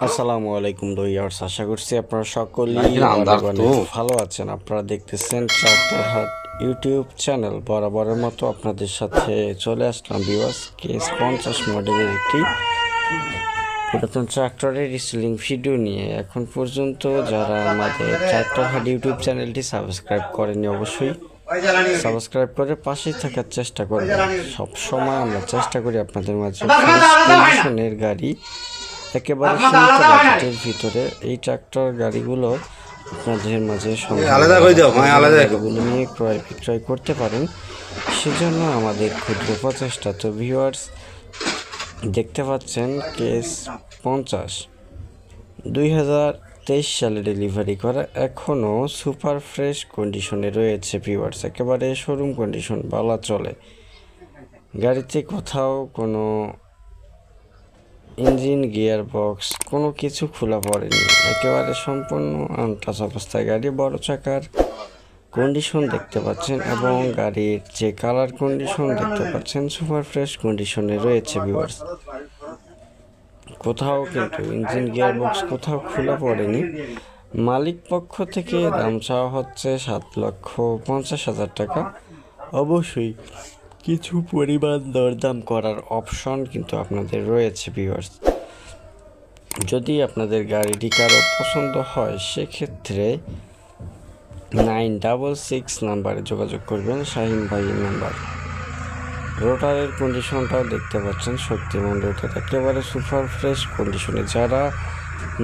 আসসালামু আলাইকুম দইয়ার্স, আশা করছি আপনারা সকলেই অনেক অনেক ভালো আছেন। আপনারা দেখতেছেন ট্রাক্টর হাট ইউটিউব চ্যানেল। বরাবরের মতো আপনাদের সাথে চলে আসলাম ভিউয়ার্স KS50 মডেলের একটি পুরাতন ট্রাক্টরের রিসেলিং ভিডিও নিয়ে। এখন পর্যন্ত যারা আমাদের ট্রাক্টর হাট ইউটিউব চ্যানেলটি সাবস্ক্রাইব করেনি, অবশ্যই সাবস্ক্রাইব করে পাশেই থাকার চেষ্টা করবেন। সবসময় আমরা চেষ্টা করি আপনাদের মাঝে ফ্রেশ কন্ডিশনের গাড়ি, একেবারে সীমিত বাজেটের ভিতরে এই ট্রাক্টর গাড়িগুলো আপনাদের মাঝে গাড়িগুলো নিয়ে ক্রয় বিক্রয় করতে পারেন। সেজন্য আমাদের ক্ষুদ্র প্রচেষ্টা। তো ভিউয়ার্স, দেখতে পাচ্ছেন KS50 2023 সালে ডেলিভারি করা, এখনও সুপার ফ্রেশ কন্ডিশনে রয়েছে ভিউয়ার্স, একেবারে শোরুম কন্ডিশন বলা চলে। গাড়িতে কোথাও কোনো ইঞ্জিন, গিয়ার বক্স কোনো কিছু খোলা পড়েনি, একেবারে সম্পূর্ণ আনটাচ অবস্থায় গাড়ি। বড় চাকার কন্ডিশন দেখতে পাচ্ছেন এবং গাড়ির যে কালার কন্ডিশন দেখতে পাচ্ছেন সুপার ফ্রেশ কন্ডিশনে রয়েছে ভিউয়ার্স। কোথাও কিন্তু ইঞ্জিন, গিয়ার বক্স কোথাও খোলা পড়েনি। মালিক পক্ষ থেকে দাম চাওয়া হচ্ছে 7,50,000 টাকা। অবশ্যই কিছু পরিমাণ দরদাম করার অপশন কিন্তু আপনাদের রয়েছে ভিউয়ার্স। যদি আপনাদের গাড়িটি কারো পছন্দ হয়, সেক্ষেত্রে 966 নাম্বারে যোগাযোগ করবেন, শাহিন ভাইয়ের নাম্বার। রোটারের কন্ডিশনটাও দেখতে পাচ্ছেন, শক্তিমান রোটার, একেবারে সুপার ফ্রেশ কন্ডিশনে। যারা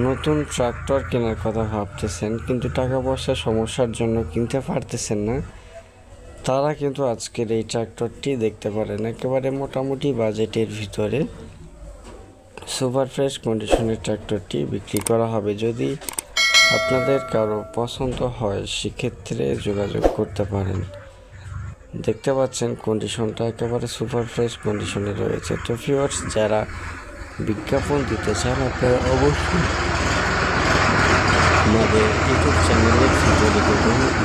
নতুন ট্রাক্টর কেনার কথা ভাবতেছেন কিন্তু টাকা পয়সার সমস্যার জন্য কিনতে পারতেছেন না, তারা কিন্তু আজকের এই ট্রাক্টরটি দেখতে পারেন। একেবারে মোটামুটি বাজেটের ভিতরে সুপার ফ্রেশ কন্ডিশনের ট্রাক্টরটি বিক্রি করা হবে। যদি আপনাদের কারো পছন্দ হয়, সেক্ষেত্রে যোগাযোগ করতে পারেন। দেখতে পাচ্ছেন কন্ডিশনটা একেবারে সুপার ফ্রেশ কন্ডিশনে রয়েছে। তো ভিউয়ার্স, যারা বিজ্ঞাপন দিতে চান, আপনারা অবশ্যই আমাদের ইউটিউব চ্যানেলের ভিডিও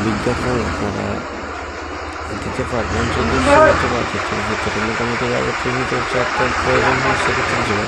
বিজ্ঞাপন আপনারা দিতে পারবেন। যদি সীমিত বাজেটের ভিতরে মোটামুটি বাজেটের ভিতরে ট্রাক্টর প্রয়োজন হয়, সেক্ষেত্রে